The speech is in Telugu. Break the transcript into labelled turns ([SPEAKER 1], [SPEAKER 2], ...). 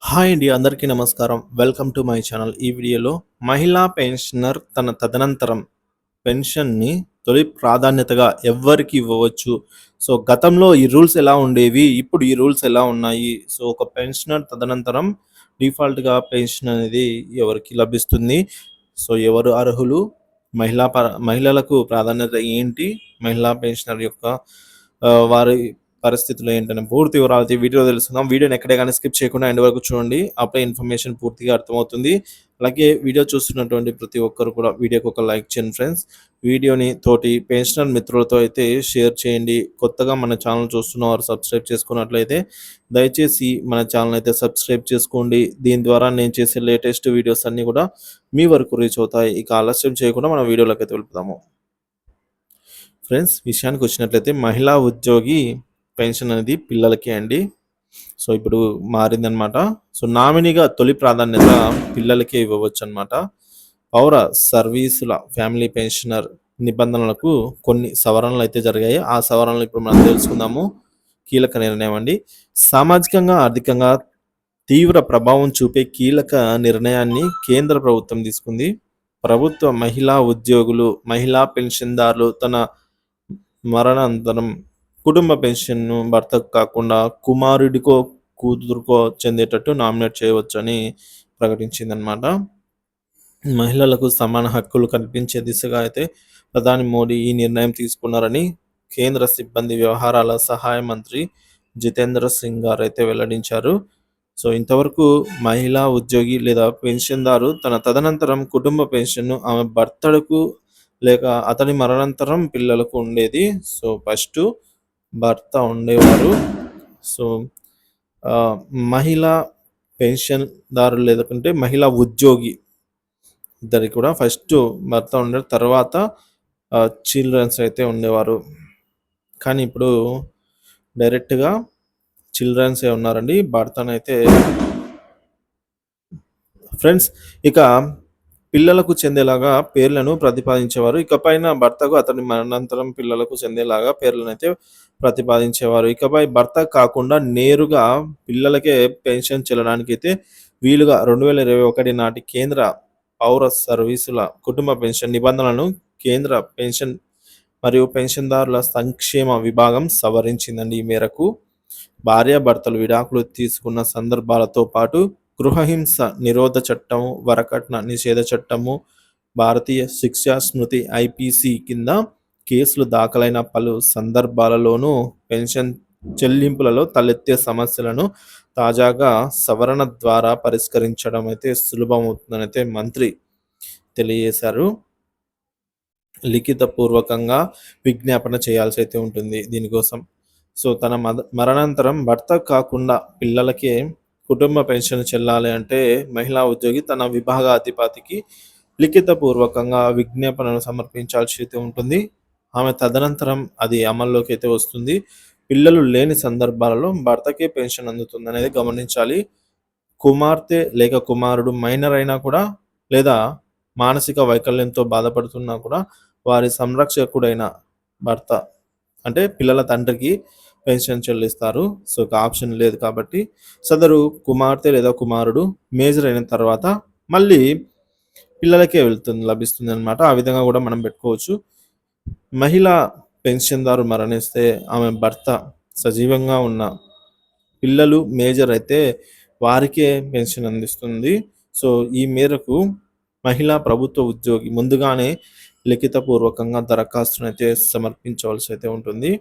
[SPEAKER 1] హాయ్ అండి, అందరికీ నమస్కారం. Welcome to my channel. ఈ వీడియోలో మహిళా పెన్షనర్ తన తదనంతరం పెన్షన్‌ని తొలి ప్రాధాన్యతగా ఎవ్వరికి ఇవ్వవచ్చు. సో, గతంలో ఈ రూల్స్ ఎలా ఉండేవి? ఇప్పుడు ఈ రూల్స్ ఎలా ఉన్నాయి? సో, ఒక పెన్షనర్ తదనంతరం డిఫాల్ట్‌గా పెన్షన్ అనేది ఎవరికి లభిస్తుంది? సో, ఎవరు అర్హులు? మహిళలకు ప్రాధాన్యత ఏంటి? మహిళా పెన్షనర్ యొక్క వారి పరిస్థితులు ఏంటని పూర్తి వివరాలతో ఈ వీడియోలో తెలుసుకుందాం. వీడియోని ఎక్కడే గాని స్కిప్ చేయకుండా ఎండ్ వరకు చూడండి. అప్పుడే ఇన్ఫర్మేషన్ పూర్తిగా అర్థమవుతుంది. అలాగే వీడియో చూస్తున్నటువంటి ప్రతి ఒక్కరు కూడా వీడియోకి ఒక లైక్ చేయండి ఫ్రెండ్స్. వీడియోని తోటి పెన్షనర్ మిత్రులతో అయితే షేర్ చేయండి. కొత్తగా మన ఛానల్ చూస్తున్నవారు సబ్స్క్రైబ్ చేసుకున్నట్లయితే దయచేసి మన ఛానల్ అయితే సబ్స్క్రైబ్ చేసుకోండి. దీని ద్వారా నేను చేసే లేటెస్ట్ వీడియోస్ అన్నీ కూడా మీ వరకు రీచ్ అవుతాయి. ఇక ఆలస్యం చేయకుండా మనం వీడియోలోకి అయితే వెళ్దాము. ఫ్రెండ్స్, విషయానికి వచ్చినట్లయితే మహిళా ఉద్యోగి పెన్షన్ అనేది పిల్లలకే అండి. సో, ఇప్పుడు మారిందనమాట. సో, నామినీగా తొలి ప్రాధాన్యత పిల్లలకే ఇవ్వవచ్చనమాట. పౌర సర్వీసుల ఫ్యామిలీ పెన్షనర్ నిబంధనలకు కొన్ని సవరణలైతే జరిగాయి. ఆ సవరణలు ఇప్పుడు మనం తెలుసుకుందాము. కీలక నిర్ణయం అండి. సామాజికంగా, ఆర్థికంగా తీవ్ర ప్రభావం చూపే కీలక నిర్ణయాన్ని కేంద్ర ప్రభుత్వం తీసుకుంది. ప్రభుత్వ మహిళా ఉద్యోగులు, మహిళా పెన్షన్దారులు తన మరణానంతరం కుటుంబ పెన్షన్‌ను భర్తకు కాకుండా కుమారుడికో, కూతురికో చెందేటట్టు నామినేట్ చేయవచ్చని ప్రకటించిందనమాట. మహిళలకు సమాన హక్కులు కల్పించే దిశగా అయితే ప్రధాని మోడీ ఈ నిర్ణయం తీసుకున్నారని కేంద్ర సిబ్బంది వ్యవహారాల సహాయ మంత్రి జితేంద్ర సింగ్ గారైతే వెల్లడించారు. సో, ఇంతవరకు మహిళా ఉద్యోగి లేదా పెన్షన్‌దారు తన తదనంతరం కుటుంబ పెన్షన్‌ను ఆమె భర్తకు లేక అతని మరణానంతరం పిల్లలకు ఉండేది. సో, ఫస్టు భర్త ఉండేవారు. సో, మహిళా పెన్షన్‌దారు లేదంటే మహిళా ఉద్యోగి ఇద్దరికి కూడా ఫస్టు భర్త ఉండే తర్వాత చిల్డ్రన్స్ అయితే ఉండేవారు. కానీ ఇప్పుడు డైరెక్ట్‌గా చిల్డ్రన్సే ఉన్నారండి. భర్తనైతే ఫ్రెండ్స్, ఇక పిల్లలకు చెందేలాగా పేర్లను ప్రతిపాదించేవారు. ఇకపైన భర్తకు అతని మరణానంతరం పిల్లలకు చెందేలాగా పేర్లనైతే ప్రతిపాదించేవారు. ఇకపై భర్త కాకుండా నేరుగా పిల్లలకే పెన్షన్ చెల్లడానికైతే వీలుగా 2021 నాటి కేంద్ర పౌర సర్వీసుల కుటుంబ పెన్షన్ నిబంధనలను కేంద్ర పెన్షన్ మరియు పెన్షన్దారుల సంక్షేమ విభాగం సవరించిందండి. ఈ మేరకు భార్యాభర్తలు విడాకులు తీసుకున్న సందర్భాలతో పాటు గృహహింస నిరోధ చట్టము, వరకట్న నిషేధ చట్టము, భారతీయ శిక్షా స్మృతి ఐపీసీ కింద కేసులు దాఖలైన పలు సందర్భాలలోనూ పెన్షన్ చెల్లింపులలో తలెత్తే సమస్యలను తాజాగా సవరణ ద్వారా పరిష్కరించడం అయితే సులభమవుతుందని అయితే మంత్రి తెలియజేశారు. లిఖితపూర్వకంగా విజ్ఞాపన చేయాల్సి అయితే ఉంటుంది దీనికోసం. సో, తన మరణానంతరం భర్త కాకుండా పిల్లలకే కుటుంబ పెన్షన్ చెల్లాలి అంటే మహిళా ఉద్యోగి తన విభాగాధిపతికి లిఖితపూర్వకంగా విజ్ఞాపనను సమర్పించాల్సి అయితే ఉంటుంది. ఆమె తదనంతరం అది అమల్లోకి అయితే వస్తుంది. పిల్లలు లేని సందర్భాలలో భర్తకే పెన్షన్ అందుతుందనేది గమనించాలి. కుమార్తె లేక కుమారుడు మైనర్ అయినా కూడా లేదా మానసిక వైకల్యంతో బాధపడుతున్నా కూడా వారి సంరక్షకుడైన భర్త అంటే పిల్లల తండ్రికి పెన్షన్ చెల్లిస్తారు. సో, ఒక ఆప్షన్ లేదు కాబట్టి సదరు కుమార్తె లేదా కుమారుడు మేజర్ అయిన తర్వాత మళ్ళీ పిల్లలకే లభిస్తుందనమాట. ఆ విధంగా కూడా మనం పెట్టుకోవచ్చు. మహిళా పెన్షన్‌దారు మరణిస్తే ఆమె భర్త సజీవంగా ఉన్న పిల్లలు మేజర్ అయితే వారికే పెన్షన్ అందిస్తుంది. సో, ఈ మేరకు మహిళా ప్రభుత్వ ఉద్యోగి ముందుగానే లిఖితపూర్వకంగా దరఖాస్తునైతే సమర్పించవలసి అయితే ఉంటుంది.